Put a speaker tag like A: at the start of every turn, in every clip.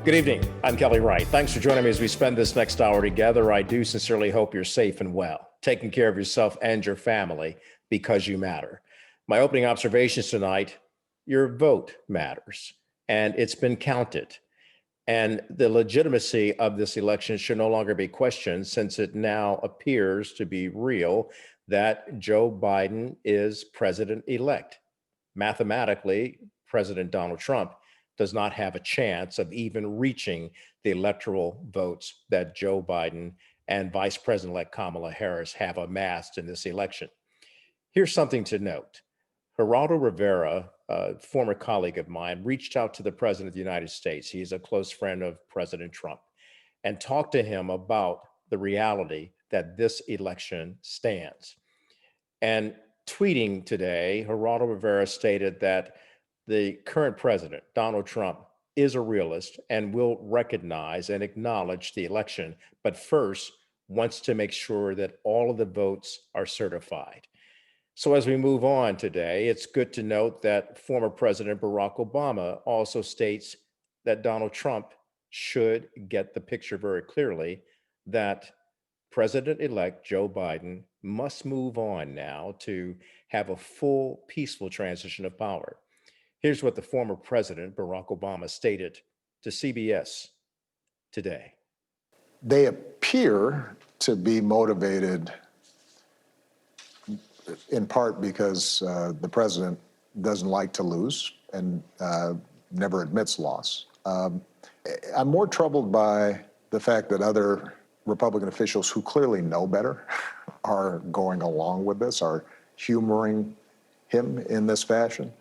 A: Good evening. I'm Kelly Wright. Thanks for joining me as we spend this next hour together. I do sincerely hope you're safe and well, taking care of yourself and your family because you matter. My opening observations tonight, your vote matters, and it's been counted. And the legitimacy of this election should no longer be questioned since it now appears to be real that Joe Biden is president-elect. Mathematically, President Donald Trump does not have a chance of even reaching the electoral votes that Joe Biden and Vice President-elect Kamala Harris have amassed in this election. Here's something to note. Geraldo Rivera, a former colleague of mine, reached out to the President of the United States. He's a close friend of President Trump, and talked to him about the reality that this election stands. And tweeting today, Geraldo Rivera stated that the current president, Donald Trump, is a realist and will recognize and acknowledge the election, but first wants to make sure that all of the votes are certified. So as we move on today, it's good to note that former President Barack Obama also states that Donald Trump should get the picture very clearly that President-elect Joe Biden must move on now to have a full, peaceful transition of power. Here's what the former President Barack Obama stated to CBS today.
B: They appear to be motivated in part because the president doesn't like to lose and never admits loss. I'm more troubled by the fact that other Republican officials who clearly know better are going along with this, are humoring him in this fashion.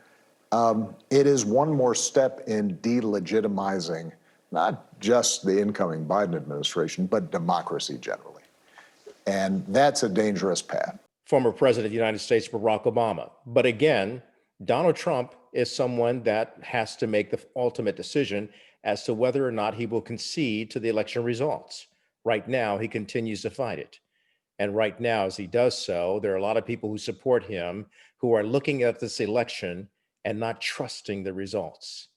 B: It is one more step in delegitimizing not just the incoming Biden administration, but democracy generally. And that's a dangerous path.
A: Former President of the United States, Barack Obama. But again, Donald Trump is someone that has to make the ultimate decision as to whether or not he will concede to the election results. Right now, he continues to fight it. And right now, as he does so, there are a lot of people who support him who are looking at this election and not trusting the results.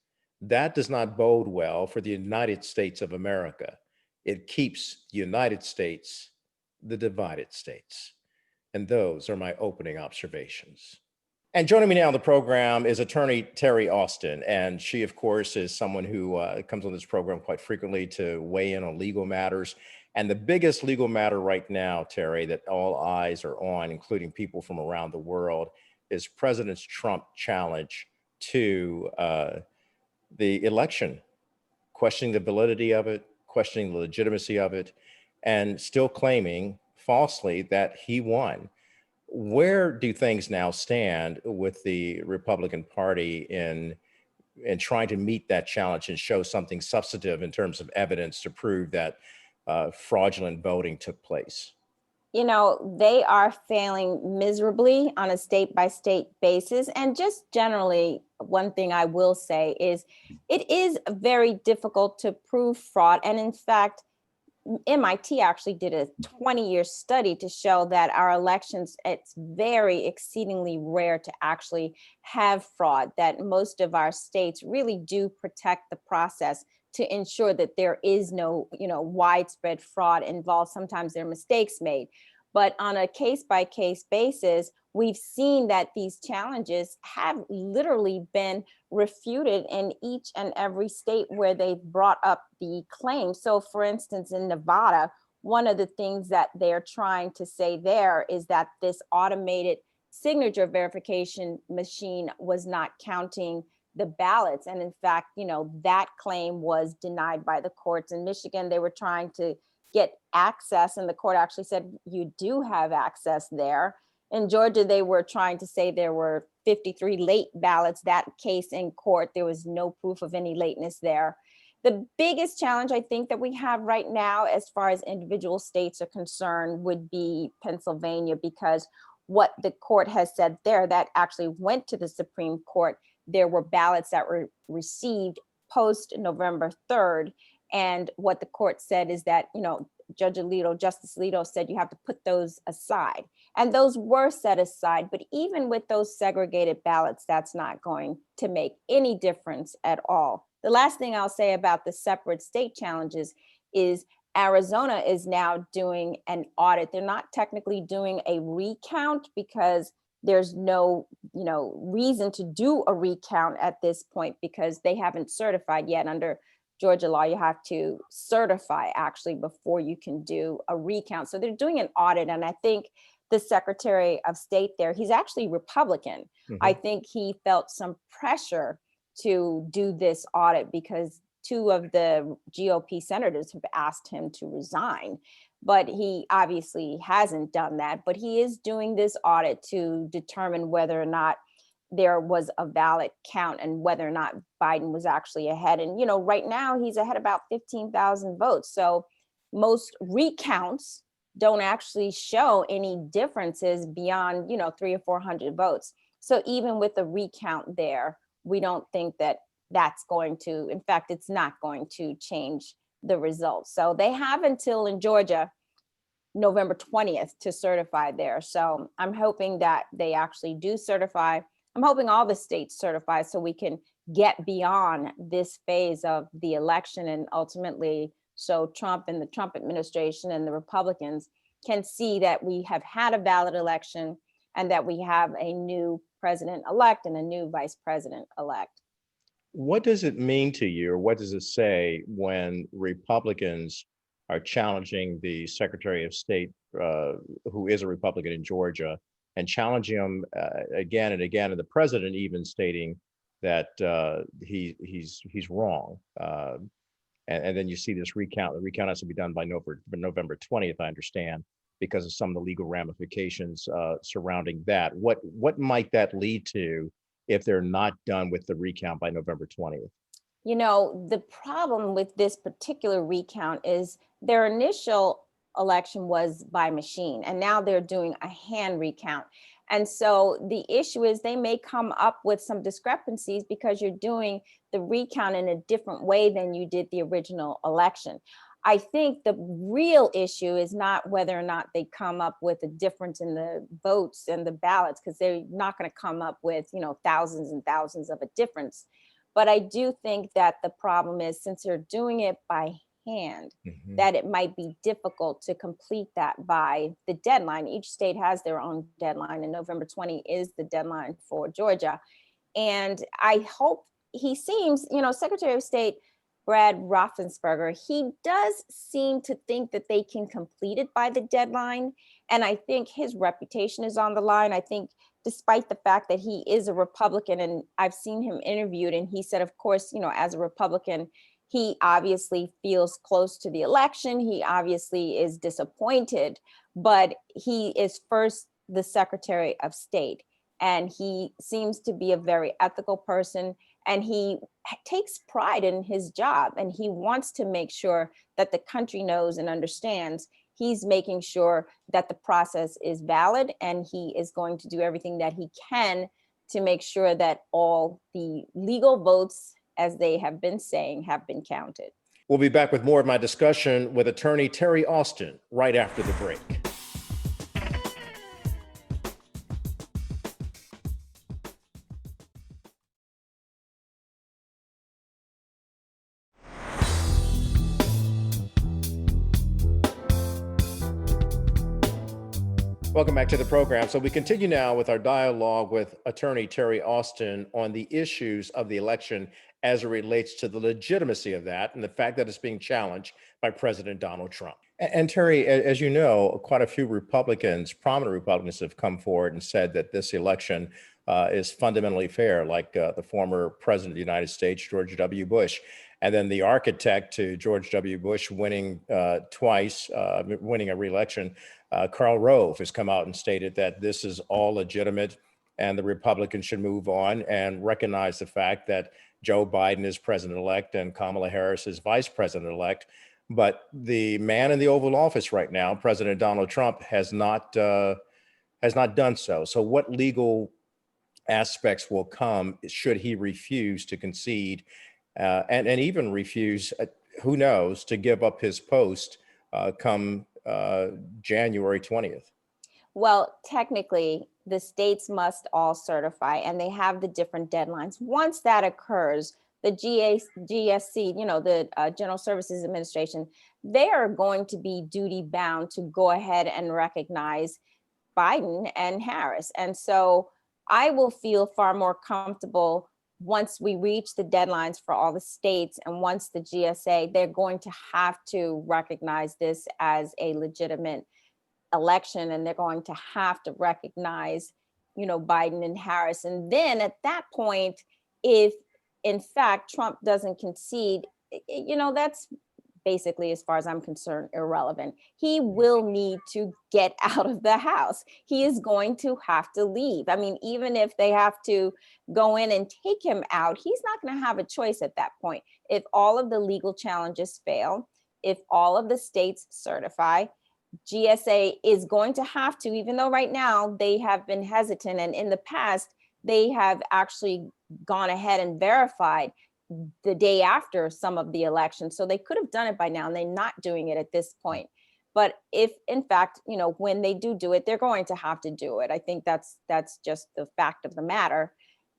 A: That does not bode well for the United States of America. It keeps the United States the divided states. And those are my opening observations. And joining me now on the program is attorney TERRI Austin. And she, of course, is someone who comes on this program quite frequently to weigh in on legal matters. And the biggest legal matter right now, TERRI, that all eyes are on, including people from around the world, is President Trump's challenge to the election, questioning the validity of it, questioning the legitimacy of it, and still claiming falsely that he won. Where do things now stand with the Republican Party in trying to meet that challenge and show something substantive in terms of evidence to prove that fraudulent voting took place?
C: You know, they are failing miserably on a state-by-state basis. And just generally, one thing I will say is it is very difficult to prove fraud. And in fact, MIT actually did a 20-year study to show that our elections, it's very exceedingly rare to actually have fraud, that most of our states really do protect the process to ensure that there is no, widespread fraud involved. Sometimes there are mistakes made. But on a case-by-case basis, we've seen that these challenges have literally been refuted in each and every state where they've brought up the claim. So for instance, in Nevada, one of the things that they're trying to say there is that this automated signature verification machine was not counting the ballots. And in fact, that claim was denied by the courts. In Michigan, they were trying to get access, and the court actually said, you do have access there. In Georgia, they were trying to say there were 53 late ballots. That case in court, there was no proof of any lateness there. The biggest challenge I think that we have right now, as far as individual states are concerned, would be Pennsylvania, because what the court has said there, that actually went to the Supreme Court, there were ballots that were received post-November 3rd. And what the court said is that, Justice Alito said you have to put those aside. And those were set aside. But even with those segregated ballots, that's not going to make any difference at all. The last thing I'll say about the separate state challenges is Arizona is now doing an audit. They're not technically doing a recount because there's no, reason to do a recount at this point because they haven't certified yet. Under Georgia law, you have to certify actually before you can do a recount. So they're doing an audit. And I think the Secretary of State there, he's actually Republican. I think he felt some pressure to do this audit because two of the GOP senators have asked him to resign, but he obviously hasn't done that. But he is doing this audit to determine whether or not there was a valid count and whether or not Biden was actually ahead. And, right now he's ahead about 15,000 votes. So most recounts don't actually show any differences beyond, 300 or 400 votes. So even with the recount there, we don't think that that's going to, in fact, it's not going to change the results. So they have until in Georgia, November 20th to certify there. So I'm hoping that they actually do certify. I'm hoping all the states certify so we can get beyond this phase of the election and ultimately so Trump and the Trump administration and the Republicans can see that we have had a valid election and that we have a new president-elect and a new vice president-elect.
A: What does it mean to you, or what does it say when Republicans are challenging the Secretary of State, who is a Republican in Georgia, and challenging him again and again, and the president even stating that he's wrong? And then you see this recount. The recount has to be done by November 20th, I understand, because of some of the legal ramifications surrounding that. What might that lead to if they're not done with the recount by November 20th?
C: The problem with this particular recount is their initial election was by machine, and now they're doing a hand recount. And so the issue is they may come up with some discrepancies because you're doing the recount in a different way than you did the original election. I think the real issue is not whether or not they come up with a difference in the votes and the ballots, because they're not going to come up with, thousands and thousands of a difference. But I do think that the problem is, since they're doing it by hand, that it might be difficult to complete that by the deadline. Each state has their own deadline, and November 20 is the deadline for Georgia. And I hope he seems, Secretary of State Brad Raffensperger, he does seem to think that they can complete it by the deadline. And I think his reputation is on the line. I think despite the fact that he is a Republican, and I've seen him interviewed, and he said, of course, as a Republican, he obviously feels close to the election. He obviously is disappointed, but he is first the Secretary of State. And he seems to be a very ethical person, and he takes pride in his job, and he wants to make sure that the country knows and understands he's making sure that the process is valid, and he is going to do everything that he can to make sure that all the legal votes, as they have been saying, have been counted.
A: We'll be back with more of my discussion with attorney TERRI Austin right after the break. Welcome back to the program. So we continue now with our dialogue with attorney TERRI Austin on the issues of the election as it relates to the legitimacy of that and the fact that it's being challenged by President Donald Trump. And TERRI, as you know, quite a few Republicans, prominent Republicans, have come forward and said that this election is fundamentally fair, like the former president of the United States, George W. Bush. And then the architect to George W. Bush winning twice, winning a re-election, Karl Rove, has come out and stated that this is all legitimate and the Republicans should move on and recognize the fact that Joe Biden is president-elect and Kamala Harris is vice president-elect. But the man in the Oval Office right now, President Donald Trump, has not done so. So what legal aspects will come should he refuse to concede and even refuse, who knows, to give up his post come January 20th?
C: Well, technically, the states must all certify, and they have the different deadlines. Once that occurs, the GSC, the General Services Administration, they are going to be duty bound to go ahead and recognize Biden and Harris. And so I will feel far more comfortable once we reach the deadlines for all the states, and once the GSA, they're going to have to recognize this as a legitimate election, and they're going to have to recognize, Biden and Harris. And then at that point, if in fact Trump doesn't concede, that's basically, as far as I'm concerned, irrelevant. He will need to get out of the House. He is going to have to leave. I mean, even if they have to go in and take him out, he's not going to have a choice at that point. If all of the legal challenges fail, if all of the states certify, GSA is going to have to, even though right now they have been hesitant, and in the past, they have actually gone ahead and verified the day after some of the elections. So they could have done it by now, and they're not doing it at this point. But if in fact, when they do it, they're going to have to do it. I think that's just the fact of the matter.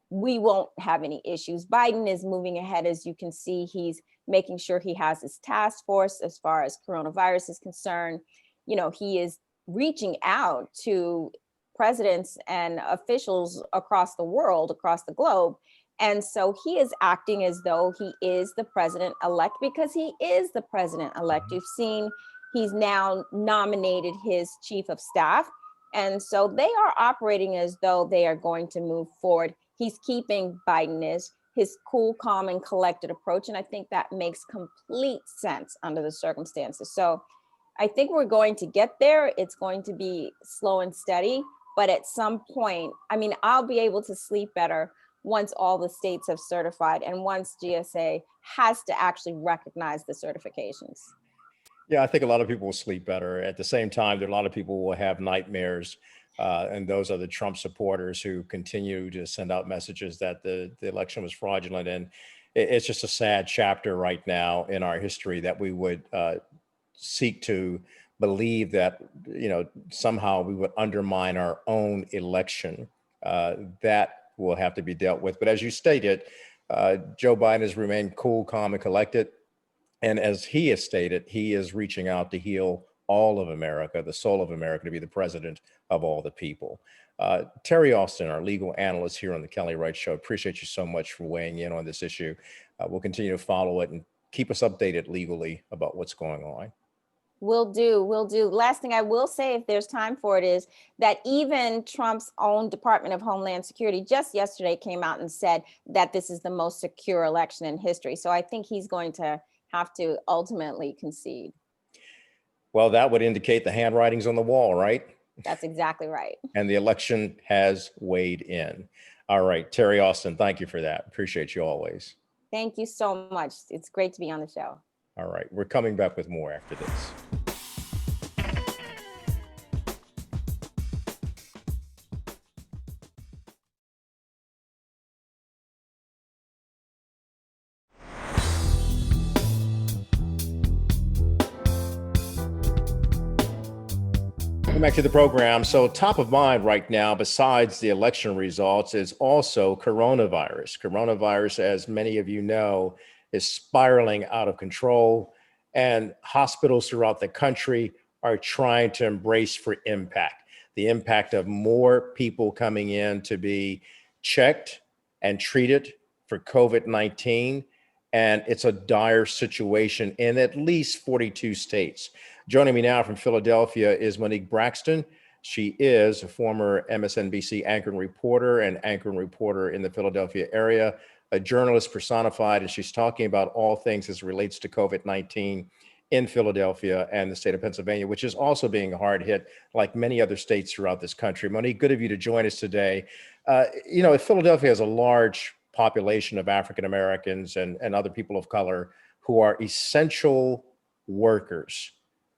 C: We won't have any issues. Biden is moving ahead. As you can see, he's making sure he has his task force as far as coronavirus is concerned. He is reaching out to presidents and officials across the world, across the globe. And so he is acting as though he is the president-elect, because he is the president-elect. You've seen he's now nominated his chief of staff. And so they are operating as though they are going to move forward. He's keeping his cool, calm, and collected approach. And I think that makes complete sense under the circumstances. So I think we're going to get there. It's going to be slow and steady. But at some point, I'll be able to sleep better once all the states have certified, and once GSA has to actually recognize the certifications.
A: Yeah, I think a lot of people will sleep better. At the same time, there are a lot of people who will have nightmares, and those are the Trump supporters who continue to send out messages that the election was fraudulent. And it's just a sad chapter right now in our history that we would seek to believe that, somehow we would undermine our own election. That will have to be dealt with. But as you stated, Joe Biden has remained cool, calm, and collected. And as he has stated, he is reaching out to heal all of America, the soul of America, to be the president of all the people. TERRI Austin, our legal analyst here on the Kelly Wright Show, appreciate you so much for weighing in on this issue. We'll continue to follow it and keep us updated legally about what's going on.
C: Will do. Last thing I will say, if there's time for it, is that even Trump's own Department of Homeland Security just yesterday came out and said that this is the most secure election in history. So I think he's going to have to ultimately concede.
A: Well, that would indicate the handwriting's on the wall, right?
C: That's exactly right.
A: And the election has weighed in. All right, TERRI Austin, thank you for that. Appreciate you always.
C: Thank you so much. It's great to be on the show.
A: All right, we're coming back with more after this. Welcome back to the program. So top of mind right now, besides the election results, is also coronavirus. Coronavirus, as many of you know, is spiraling out of control, and hospitals throughout the country are trying to embrace for impact. The impact of more people coming in to be checked and treated for COVID-19. And it's a dire situation in at least 42 states. Joining me now from Philadelphia is Monique Braxton. She is a former MSNBC anchor and reporter in the Philadelphia area, a journalist personified, and she's talking about all things as it relates to COVID-19 in Philadelphia and the state of Pennsylvania, which is also being hard hit like many other states throughout this country. Monique, good of you to join us today. Philadelphia has a large population of African Americans and other people of color who are essential workers.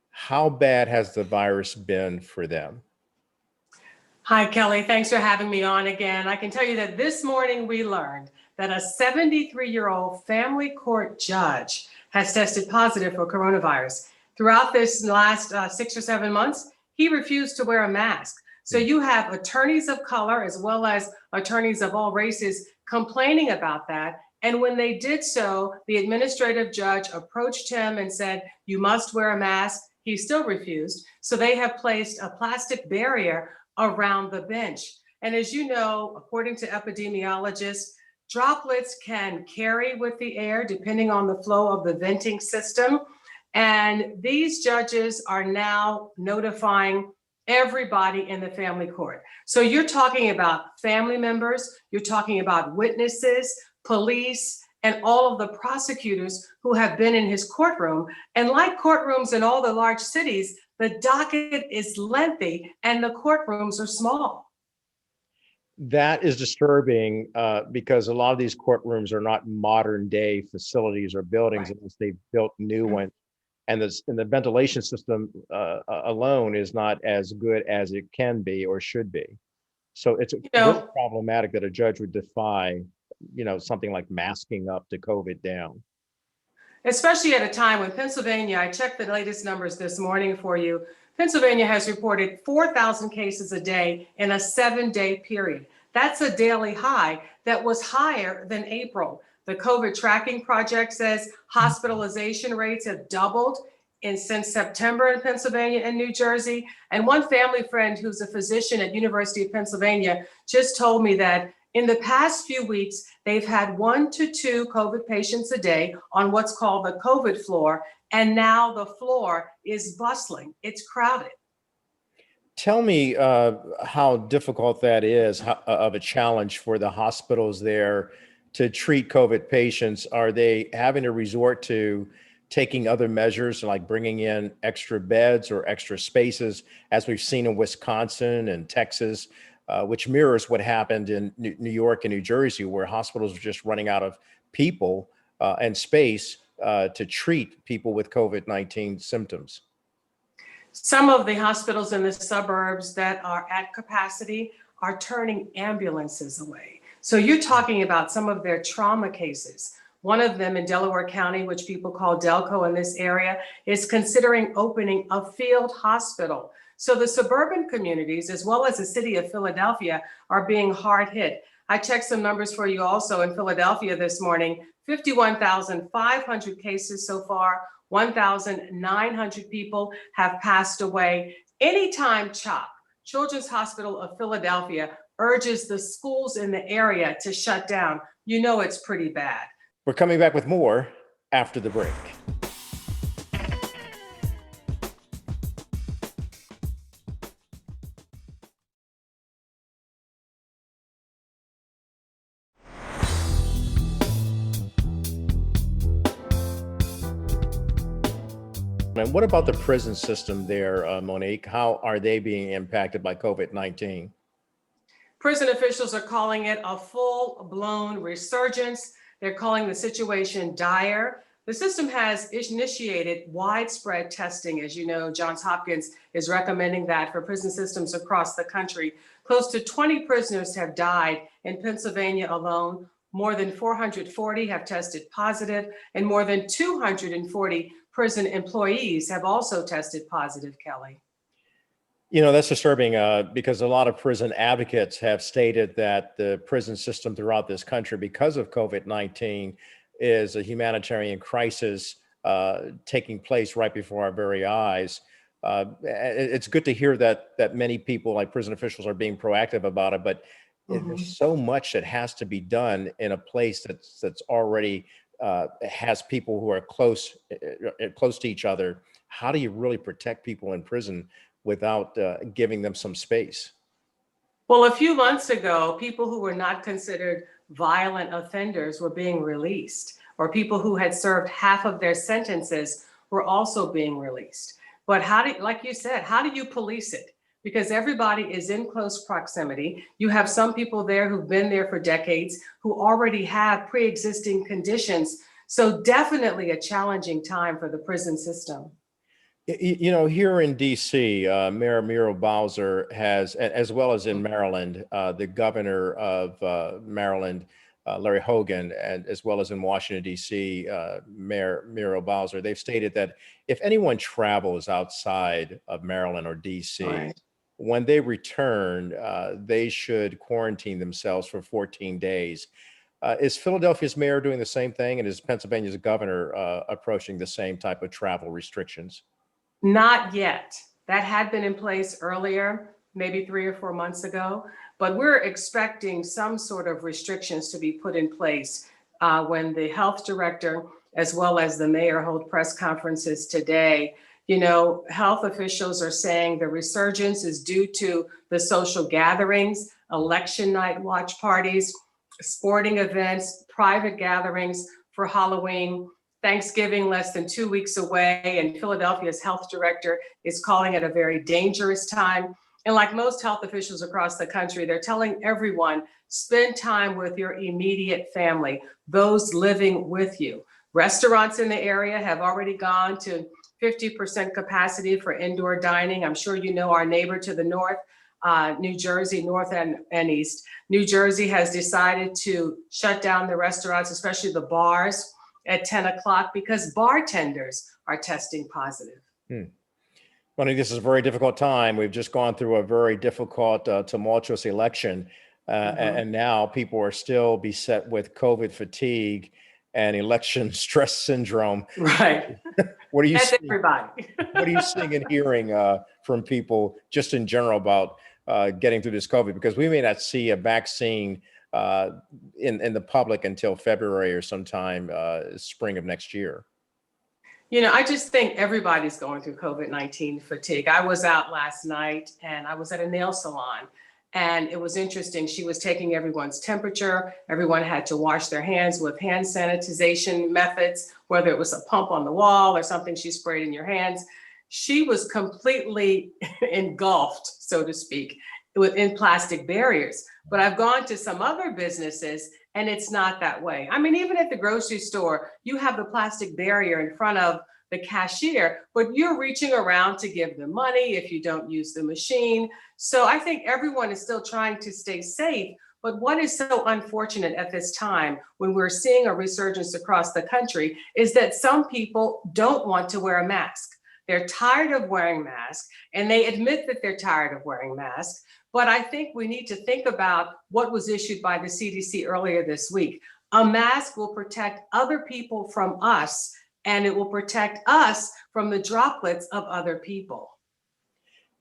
A: How bad has the virus been for them?
D: Hi, Kelly. Thanks for having me on again. I can tell you that this morning we learned that a 73-year-old family court judge has tested positive for coronavirus. Throughout this last 6 or 7 months, he refused to wear a mask. So you have attorneys of color as well as attorneys of all races complaining about that. And when they did so, the administrative judge approached him and said, "You must wear a mask." He still refused. So they have placed a plastic barrier around the bench. And as you know, according to epidemiologists, droplets can carry with the air depending on the flow of the venting system. And these judges are now notifying everybody in the family court. So you're talking about family members, you're talking about witnesses, police, and all of the prosecutors who have been in his courtroom. And like courtrooms in all the large cities, the docket is lengthy and the courtrooms are small.
A: That is disturbing because a lot of these courtrooms are not modern day facilities or buildings
D: Right.
A: unless they've built new ones. And the ventilation system alone is not as good as it can be or should be. So it's very problematic that a judge would defy, something like masking up to COVID down.
D: Especially at a time when Pennsylvania, I checked the latest numbers this morning for you, Pennsylvania has reported 4,000 cases a day in a 7-day period. That's a daily high that was higher than April. The COVID tracking project says hospitalization rates have doubled since September in Pennsylvania and New Jersey. And one family friend who's a physician at University of Pennsylvania just told me that in the past few weeks, they've had 1 to 2 COVID patients a day on what's called the COVID floor. And now the floor is bustling. It's crowded.
A: Tell me how difficult that is of a challenge for the hospitals there to treat COVID patients. Are they having to resort to taking other measures like bringing in extra beds or extra spaces, as we've seen in Wisconsin and Texas, which mirrors what happened in New York and New Jersey, where hospitals are just running out of people and space to treat people with COVID-19 symptoms?
D: Some of the hospitals in the suburbs that are at capacity are turning ambulances away. So you're talking about some of their trauma cases. One of them in Delaware County, which people call Delco in this area, is considering opening a field hospital. So the suburban communities, as well as the city of Philadelphia, are being hard hit. I checked some numbers for you also in Philadelphia this morning, 51,500 cases so far, 1,900 people have passed away. Anytime CHOP, Children's Hospital of Philadelphia, urges the schools in the area to shut down, you know it's pretty bad.
A: We're coming back with more after the break. And what about the prison system there, Monique? How are they being impacted by COVID-19?
D: Prison officials are calling it a full-blown resurgence. They're calling the situation dire. The system has initiated widespread testing. As you know, Johns Hopkins is recommending that for prison systems across the country. Close to 20 prisoners have died in Pennsylvania alone. More than 440 have tested positive, and more than 240 prison employees have also tested positive, Kelly.
A: That's disturbing because a lot of prison advocates have stated that the prison system throughout this country, because of COVID-19, is a humanitarian crisis taking place right before our very eyes. It's good to hear that many people, like prison officials, are being proactive about it, but there's so much that has to be done in a place that's already has people who are close to each other. How do you really protect people in prison without giving them some space?
D: Well, a few months ago, people who were not considered violent offenders were being released, or people who had served half of their sentences were also being released. But like you said, how do you police it? Because everybody is in close proximity. You have some people there who've been there for decades, who already have pre-existing conditions. So definitely a challenging time for the prison system.
A: Here in DC, Mayor Muriel Bowser has, as well as in Maryland, the governor of Maryland, Larry Hogan, and as well as in Washington, DC, Mayor Muriel Bowser, they've stated that if anyone travels outside of Maryland or DC,
D: Right.
A: when they return, they should quarantine themselves for 14 days. Is Philadelphia's mayor doing the same thing? And is Pennsylvania's governor approaching the same type of travel restrictions?
D: Not yet. That had been in place earlier, maybe 3 or 4 months ago, but we're expecting some sort of restrictions to be put in place when the health director, as well as the mayor, hold press conferences today. You know, health officials are saying the resurgence is due to the social gatherings, election night watch parties, sporting events, private gatherings for Halloween, Thanksgiving less than 2 weeks away, and Philadelphia's health director is calling it a very dangerous time. And like most health officials across the country, they're telling everyone, spend time with your immediate family, those living with you. Restaurants in the area have already gone to 50% capacity for indoor dining. I'm sure you know our neighbor to the north, New Jersey, north and east. New Jersey has decided to shut down the restaurants, especially the bars, at 10 o'clock because bartenders are testing positive.
A: Monique, this is a very difficult time. We've just gone through a very difficult, tumultuous election. And now people are still beset with COVID fatigue and election stress syndrome.
D: Right.
A: What are you
D: That's
A: seeing?
D: everybody.
A: What are you seeing and hearing from people just in general about getting through this COVID? Because we may not see a vaccine in the public until February or sometime spring of next year.
D: You know, I just think everybody's going through COVID-19 fatigue. I was out last night and I was at a nail salon, and it was interesting. She was taking everyone's temperature. Everyone had to wash their hands with hand sanitization methods, whether it was a pump on the wall or something she sprayed in your hands. She was completely engulfed, so to speak, within plastic barriers. But I've gone to some other businesses and it's not that way. I mean, even at the grocery store, you have the plastic barrier in front of the cashier, but you're reaching around to give them money if you don't use the machine. So I think everyone is still trying to stay safe. But what is so unfortunate at this time when we're seeing a resurgence across the country is that some people don't want to wear a mask. They're tired of wearing masks and they admit that they're tired of wearing masks. But I think we need to think about what was issued by the CDC earlier this week. A mask will protect other people from us, and it will protect us from the droplets of other people.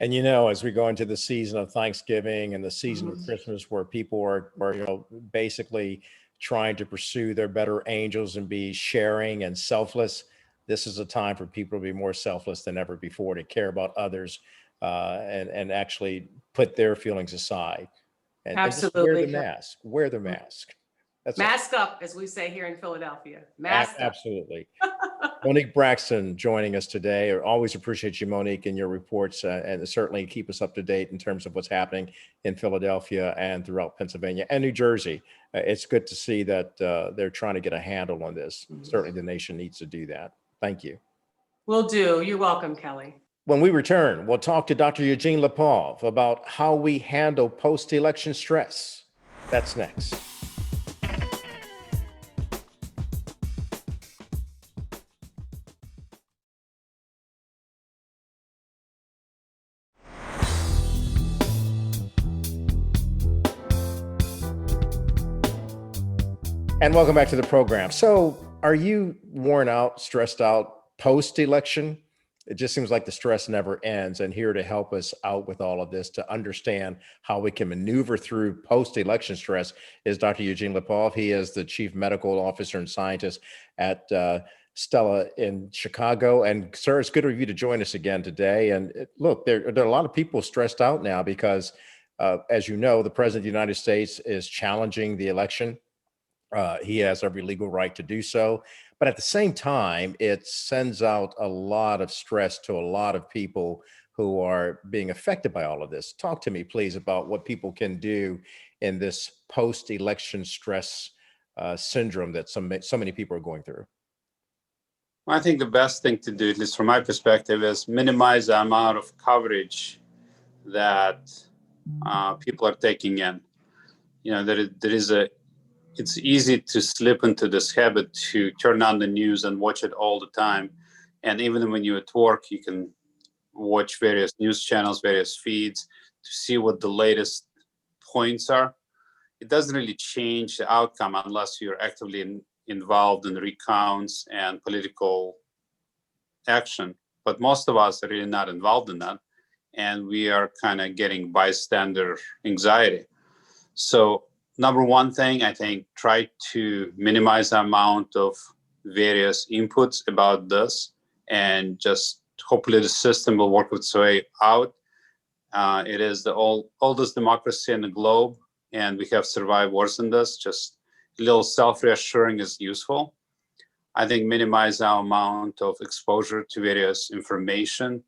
A: And, you know, as we go into the season of Thanksgiving and the season of Christmas, where people are, you know, basically trying to pursue their better angels and be sharing and selfless, this is a time for people to be more selfless than ever before, to care about others and actually put their feelings aside. And just wear the mask. Wear the mask. That's
D: mask up, as we say here in Philadelphia. Mask up.
A: Absolutely. Monique Braxton joining us today. I always appreciate you, Monique, and your reports, and certainly keep us up to date in terms of what's happening in Philadelphia and throughout Pennsylvania and New Jersey. It's good to see that they're trying to get a handle on this. Certainly the nation needs to do that. Thank you.
D: Will do. You're welcome, Kelly.
A: When we return, we'll talk to Dr. Eugene LIPOV about how we handle post-election stress. That's next. And welcome back to the program. So are you worn out, stressed out post-election? It just seems like the stress never ends. And here to help us out with all of this, to understand how we can maneuver through post-election stress, is Dr. Eugene LIPOV. He is the Chief Medical Officer and Scientist at Stella in Chicago. And sir, it's good of you to join us again today. And look, there are a lot of people stressed out now because, as you know, the President of the United States is challenging the election. He has every legal right to do so. But at the same time, it sends out a lot of stress to a lot of people who are being affected by all of this. Talk to me, please, about what people can do in this post-election stress syndrome that so many people are going through.
E: I think the best thing to do, at least from my perspective, is minimize the amount of coverage that people are taking in. You know, it's easy to slip into this habit to turn on the news and watch it all the time. And even when you're at work, you can watch various news channels, various feeds to see what the latest points are. it doesn't really change the outcome unless you're actively involved in recounts and political action. But most of us are really not involved in that. And we are kind of getting bystander anxiety. So number one thing, I think, try to minimize the amount of various inputs about this, and just hopefully the system will work its way out. It is the oldest democracy in the globe, and we have survived worse than this. Just a little self-reassuring is useful. I think minimize our amount of exposure to various information.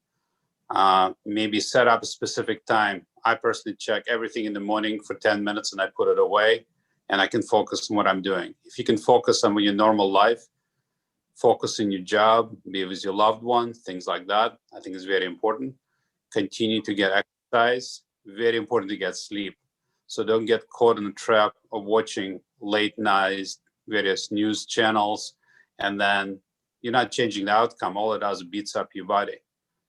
E: Maybe set up a specific time. I personally check everything in the morning for 10 minutes and I put it away, and I can focus on what I'm doing. If you can focus on your normal life, focus on your job, be with your loved one, things like that, I think is very important. Continue to get exercise, very important to get sleep. So don't get caught in the trap of watching late nights, various news channels, and then you're not changing the outcome. All it does is beats up your body.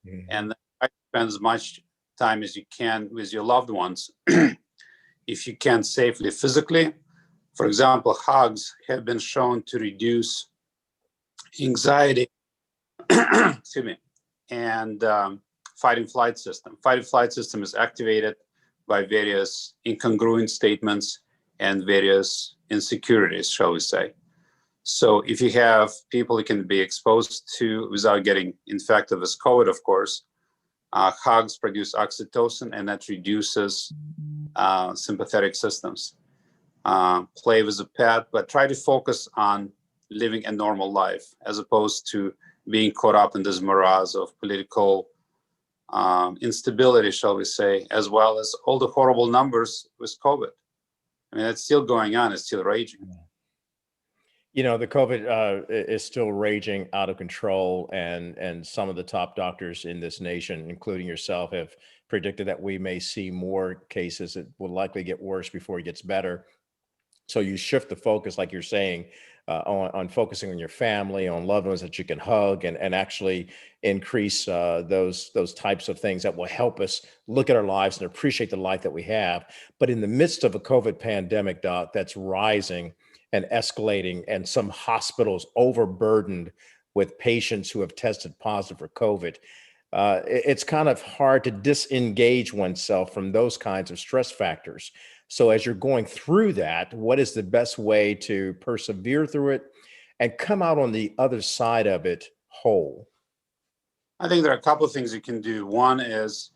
E: Mm-hmm. And try to spend as much time as you can with your loved ones. If you can safely physically. For example, hugs have been shown to reduce anxiety, excuse me, and fight and flight system. Fight and flight system is activated by various incongruent statements and various insecurities, shall we say. So if you have people who can be exposed to without getting infected with COVID, of course, hugs produce oxytocin, and that reduces sympathetic systems. Play with a pet, but try to focus on living a normal life as opposed to being caught up in this morass of political instability, shall we say, as well as all the horrible numbers with COVID. I mean, it's still going on, it's still raging.
A: You know, the COVID is still raging out of control, and some of the top doctors in this nation, including yourself, have predicted that we may see more cases. It will likely get worse before it gets better. So you shift the focus, like you're saying, on focusing on your family, on loved ones that you can hug, and actually increase those types of things that will help us look at our lives and appreciate the life that we have. But in the midst of a COVID pandemic, Doc, that's rising and escalating, and some hospitals overburdened with patients who have tested positive for COVID, it's kind of hard to disengage oneself from those kinds of stress factors. So as you're going through that, what is the best way to persevere through it and come out on the other side of it whole?
E: I think there are a couple of things you can do. One is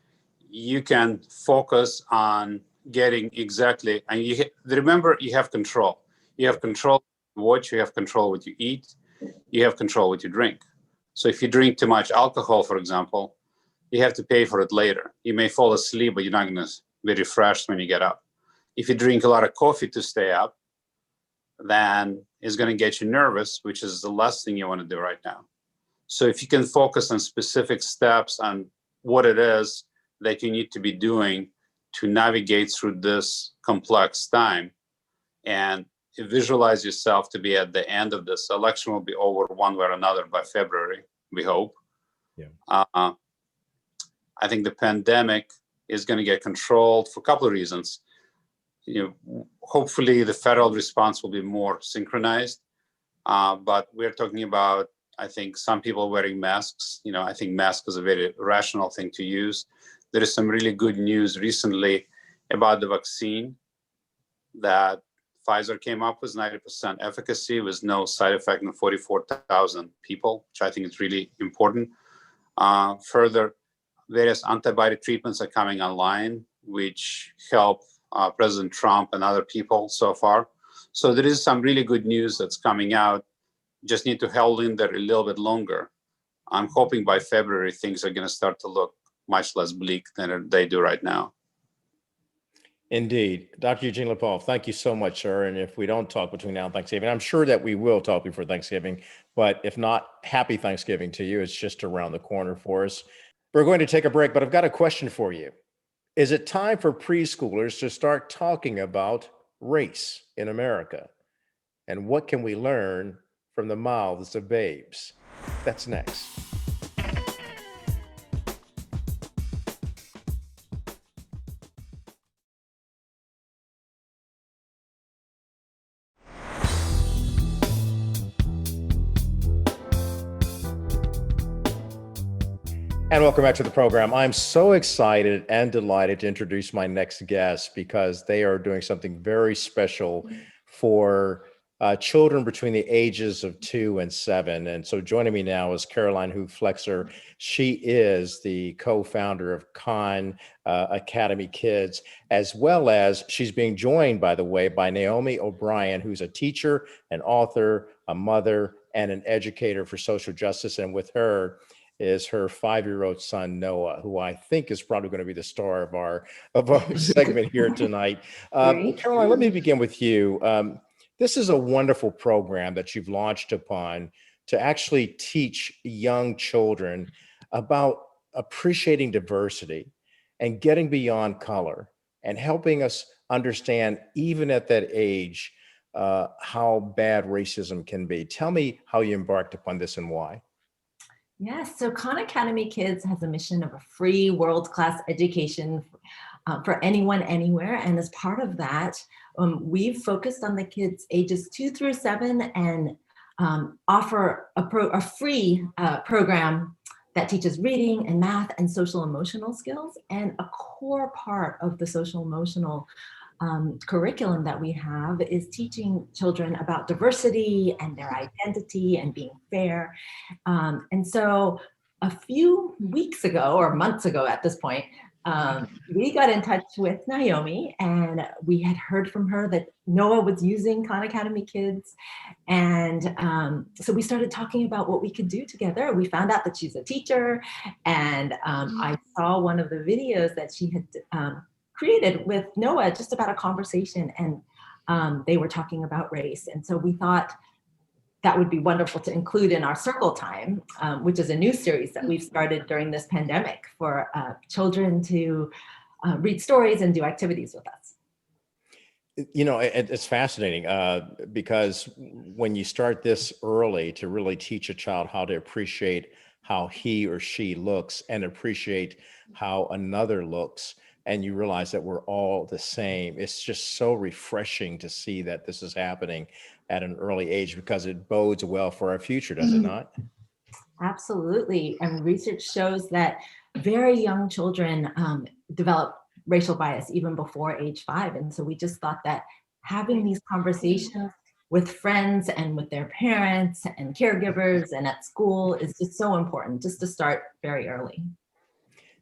E: you can focus on getting exactly, and remember, you have control. You have control what you have control what you eat, you have control what you drink. So if you drink too much alcohol, for example, you have to pay for it later. You may fall asleep, but you're not going to be refreshed when you get up. If you drink a lot of coffee to stay up, then it's going to get you nervous, which is the last thing you want to do right now. So if you can focus on specific steps on what it is that you need to be doing to navigate through this complex time, and visualize yourself to be at the end of this. Election will be over one way or another by February, we hope. Yeah. I think the pandemic is going to get controlled for a couple of reasons. Hopefully the federal response will be more synchronized, but we're talking about, I think, some people wearing masks. I think mask is a very rational thing to use. There is some really good news recently about the vaccine that Pfizer came up with, 90% efficacy with no side effect in 44,000 people, which I think is really important. Further, various antibody treatments are coming online, which help President Trump and other people so far. So there is some really good news that's coming out. Just need to hold in there a little bit longer. I'm hoping by February, things are going to start to look much less bleak than they do right now.
A: Indeed. Dr. Eugene Lipov, thank you so much, sir. And if we don't talk between now and Thanksgiving, I'm sure that we will talk before Thanksgiving, but if not, happy Thanksgiving to you. It's just around the corner for us. We're going to take a break, but I've got a question for you. Is it time for preschoolers to start talking about race in America? And what can we learn from the mouths of babes? That's next. And welcome back to the program. I'm so excited and delighted to introduce my next guest because they are doing something very special for children between the ages of 2 and 7. And so joining me now is Caroline Flexer. She is the co-founder of Khan Academy Kids, as well as she's being joined, by the way, by Naomi O'Brien, who's a teacher, an author, a mother, and an educator for social justice. And with her is her 5-year-old son, Noah, who I think is probably going to be the star of our segment here tonight. Caroline, let me begin with you. This is a wonderful program that you've launched upon to actually teach young children about appreciating diversity and getting beyond color and helping us understand, even at that age, how bad racism can be. Tell me how you embarked upon this and why.
F: Yes, so Khan Academy Kids has a mission of a free world-class education for anyone, anywhere. And as part of that, we've focused on the kids ages 2 through 7 and offer a free program that teaches reading and math and social emotional skills. And a core part of the social emotional curriculum that we have is teaching children about diversity and their identity and being fair. And so a few weeks ago, or months ago at this point, we got in touch with Naomi, and we had heard from her that Noah was using Khan Academy Kids. And so we started talking about what we could do together. We found out that she's a teacher, and I saw one of the videos that she had created with Noah just about a conversation, and they were talking about race. And so we thought that would be wonderful to include in our Circle Time, which is a new series that we've started during this pandemic for children to read stories and do activities with us.
A: You know, it's fascinating because when you start this early to really teach a child how to appreciate how he or she looks and appreciate how another looks, and you realize that we're all the same. It's just so refreshing to see that this is happening at an early age because it bodes well for our future, does it not?
F: Absolutely. And research shows that very young children develop racial bias even before age 5. And so we just thought that having these conversations with friends and with their parents and caregivers and at school is just so important, just to start very early.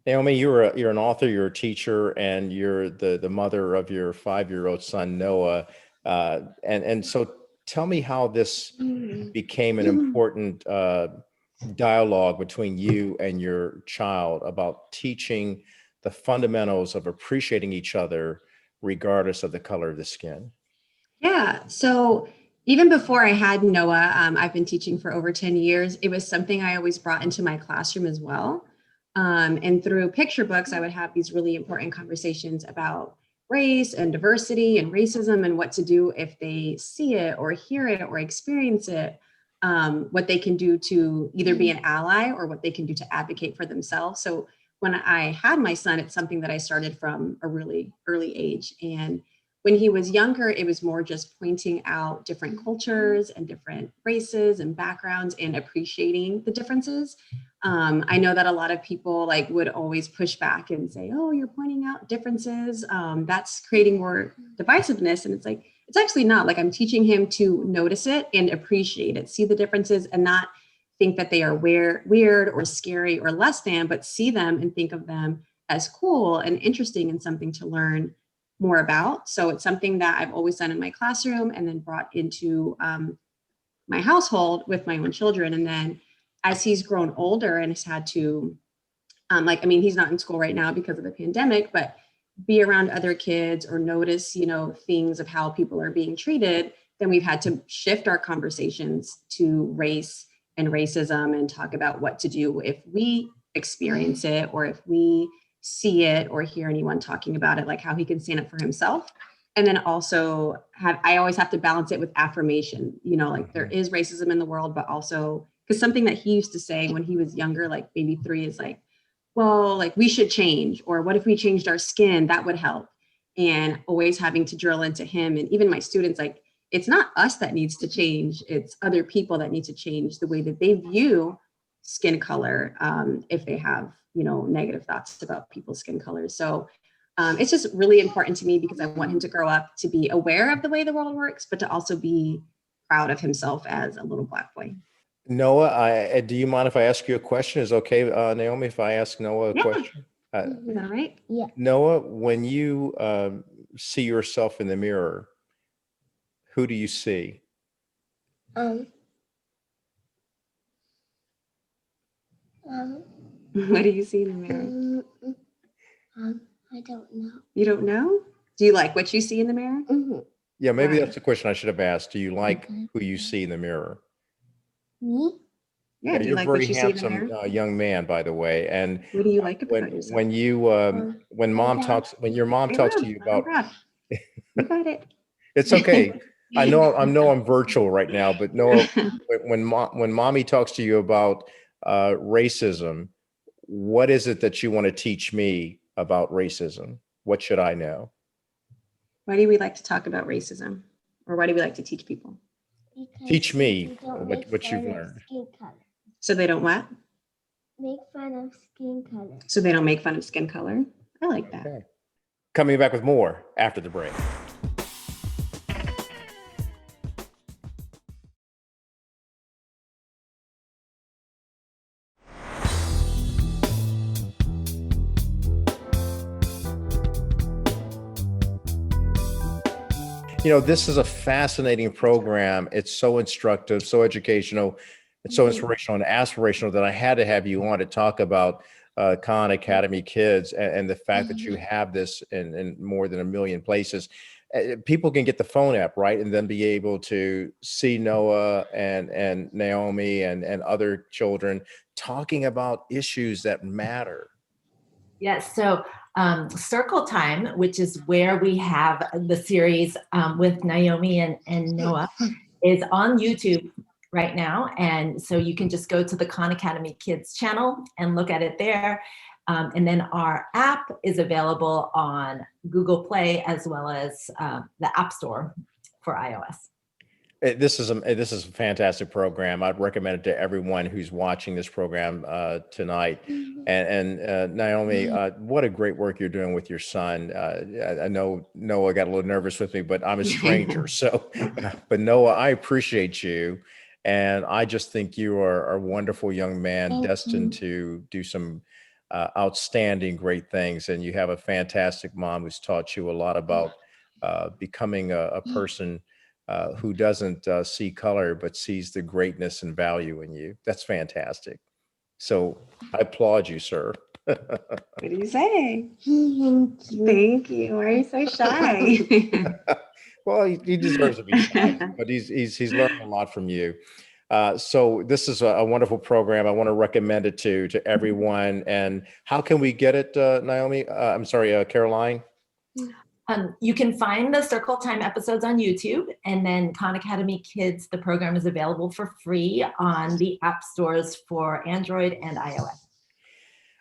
A: Naomi, you're an author, you're a teacher, and you're the mother of your 5-year-old son, Noah. And so tell me how this became an important dialogue between you and your child about teaching the fundamentals of appreciating each other regardless of the color of the skin.
G: Yeah, so even before I had Noah, I've been teaching for over 10 years. It was something I always brought into my classroom as well. And through picture books, I would have these really important conversations about race and diversity and racism and what to do if they see it or hear it or experience it, what they can do to either be an ally or what they can do to advocate for themselves. So when I had my son, it's something that I started from a really early age. And when he was younger, it was more just pointing out different cultures and different races and backgrounds and appreciating the differences. I know that a lot of people would always push back and say, oh, you're pointing out differences. That's creating more divisiveness. And it's actually not. I'm teaching him to notice it and appreciate it, see the differences and not think that they are weird or scary or less than, but see them and think of them as cool and interesting and something to learn more about. So it's something that I've always done in my classroom and then brought into my household with my own children. And then as he's grown older and has had to, he's not in school right now because of the pandemic, but be around other kids or notice, things of how people are being treated, then we've had to shift our conversations to race and racism and talk about what to do if we experience it or if we see it or hear anyone talking about it, how he can stand up for himself. And then also I always have to balance it with affirmation, there is racism in the world, but also because something that he used to say when he was younger, maybe 3 is we should change, or what if we changed our skin, that would help. And always having to drill into him and even my students, it's not us that needs to change, it's other people that need to change the way that they view skin color if they have negative thoughts about people's skin colors. So it's just really important to me because I want him to grow up to be aware of the way the world works, but to also be proud of himself as a little Black boy.
A: Noah, do you mind if I ask you a question? Is it okay, Naomi, if I ask Noah a question?
G: Is that right?
C: Yeah.
A: Noah, when you see yourself in the mirror, who do you see?
G: What do you see in the mirror?
H: I don't know.
G: You don't know? Do you like what you see in the mirror?
A: Yeah, maybe
G: Right.
A: that's the question I should have asked. Do you like who you see in the mirror?
H: Me?
G: Yeah, do you
A: You're
G: like
A: a very
G: what you see in the
A: handsome
G: mirror?
A: young man, by the way. And
G: What do you like about yourself?
A: when you when your mom
G: Say
A: talks
G: loud.
A: to you
G: I'm
A: about,
G: proud. You got it.
A: it's okay. I know I'm virtual right now, but Noah, when mommy talks to you about racism, what is it that you want to teach me about racism? What should I know?
G: Why do we like to talk about racism? Or why do we like to teach people?
H: Because
A: Teach me
H: we don't
A: what
H: make
A: you've
H: fun of
A: learned.
H: Skin color.
G: So they don't what?
H: Make fun of skin color.
G: So they don't make fun of skin color? I like that.
A: Okay. Coming back with more after the break. This is a fascinating program. It's so instructive, so educational, it's so inspirational and aspirational that I had to have you on to talk about Khan Academy Kids and the fact that you have this in more than 1 million places. People can get the phone app, right? And then be able to see Noah and Naomi and other children talking about issues that matter.
F: Yes, so Circle Time, which is where we have the series with Naomi and Noah, is on YouTube right now. And so you can just go to the Khan Academy Kids channel and look at it there. And then our app is available on Google Play as well as the App Store for iOS.
A: This is a fantastic program. I'd recommend it to everyone who's watching this program tonight. And Naomi, what a great work you're doing with your son. I know Noah got a little nervous with me, but I'm a stranger. But Noah, I appreciate you. And I just think you are a wonderful young man destined to do some outstanding, great things. And you have a fantastic mom who's taught you a lot about becoming a person who doesn't see color, but sees the greatness and value in you. That's fantastic. So I applaud you, sir.
G: What do you say? Thank you. Why are you so shy?
A: Well, he deserves to be shy, but he's learned a lot from you. So this is a wonderful program. I want to recommend it to everyone. And how can we get it, Naomi? I'm sorry, Caroline?
F: You can find the Circle Time episodes on YouTube, and then Khan Academy Kids, the program is available for free on the app stores for Android and iOS.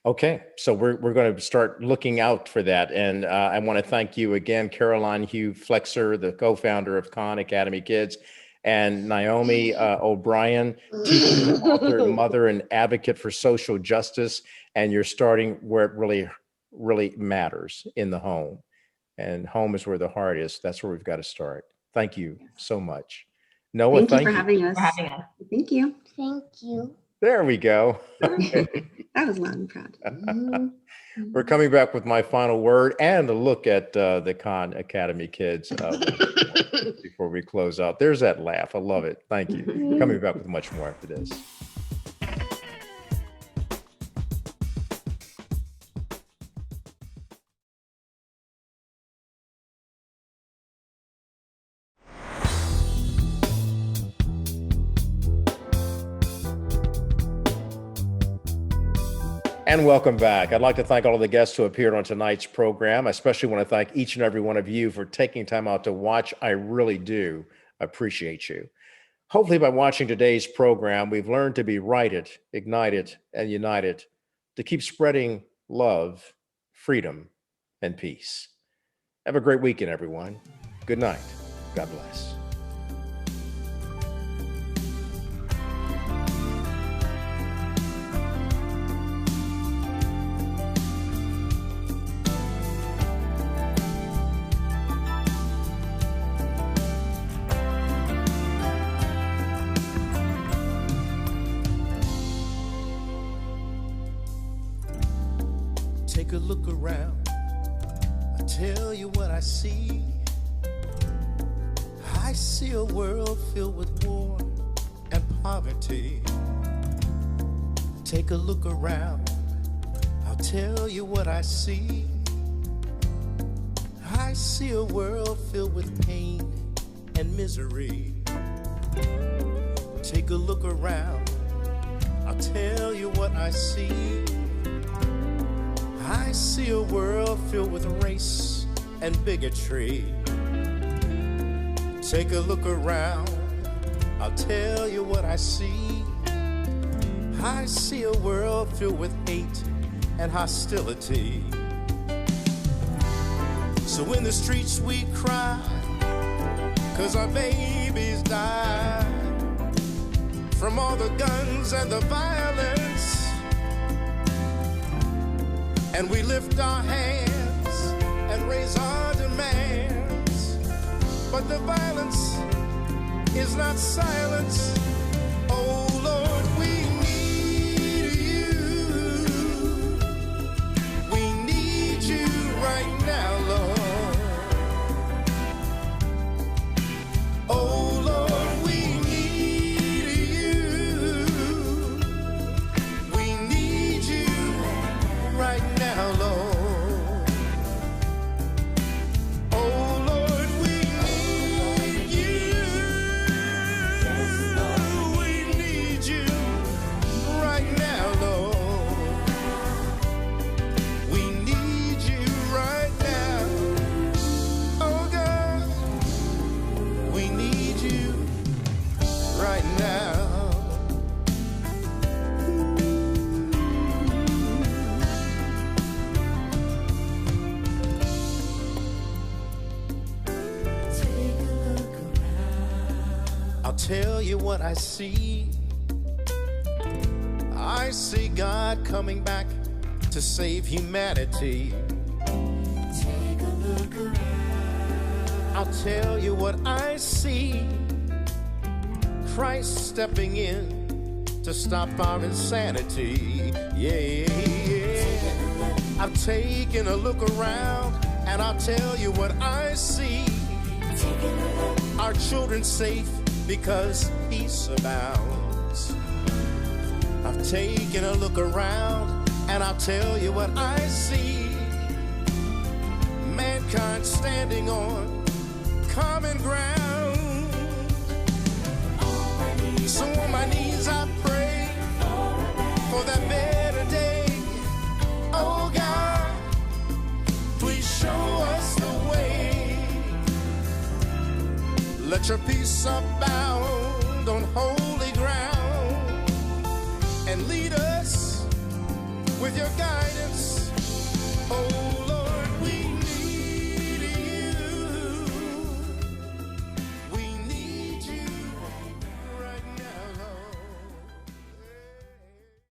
A: Okay, so we're going to start looking out for that. And I want to thank you again, Caroline Hugh Flexer, the co-founder of Khan Academy Kids, and Naomi O'Brien, teacher, author, mother, and advocate for social justice. And you're starting where it really, really matters, in the home. And home is where the heart is. That's where we've got to start. Thank you so much. Noah,
G: Thank you for having us. Thank you.
H: Thank you.
A: There we go.
G: That was loud and proud.
A: We're coming back with my final word and a look at the Khan Academy Kids before we close out. There's that laugh. I love it. Thank you. Coming back with much more after this. And welcome back. I'd like to thank all of the guests who appeared on tonight's program. I especially want to thank each and every one of you for taking time out to watch. I really do appreciate you. Hopefully by watching today's program, we've learned to be righted, ignited, and united to keep spreading love, freedom, and peace. Have a great weekend, everyone. Good night. God bless.
I: Take a look around. I tell you what I see. I see a world filled with war and poverty. Take a look around. I'll tell you what I see. I see a world filled with pain and misery. Take a look around. I'll tell you what I see. I see a world filled with race and bigotry. Take a look around. I'll tell you what I see. I see a world filled with hate and hostility. So in the streets we cry, 'cause our babies die from all the guns and the violence. And we lift our hands and raise our demands. But the violence is not silence. Oh Lord, we need you. We need you right now, Lord. Oh Lord, we need you. We need you right now, Lord. Oh Lord, we need you. We need you right now, Lord. We need you right now. Oh God, we need you right now. I'll tell you what I see. I see God coming back to save humanity. Take a look around. I'll tell you what I see. Christ stepping in to stop our insanity. Yeah, yeah. I've taken a look around and I'll tell you what I see. Our children safe because peace abounds. I've taken a look around and I'll tell you what I see. Mankind standing on common ground. So on my knees I pray for that better day. Oh God, please show us the way. Let your peace abound on holy ground and lead us with your guidance, oh Lord.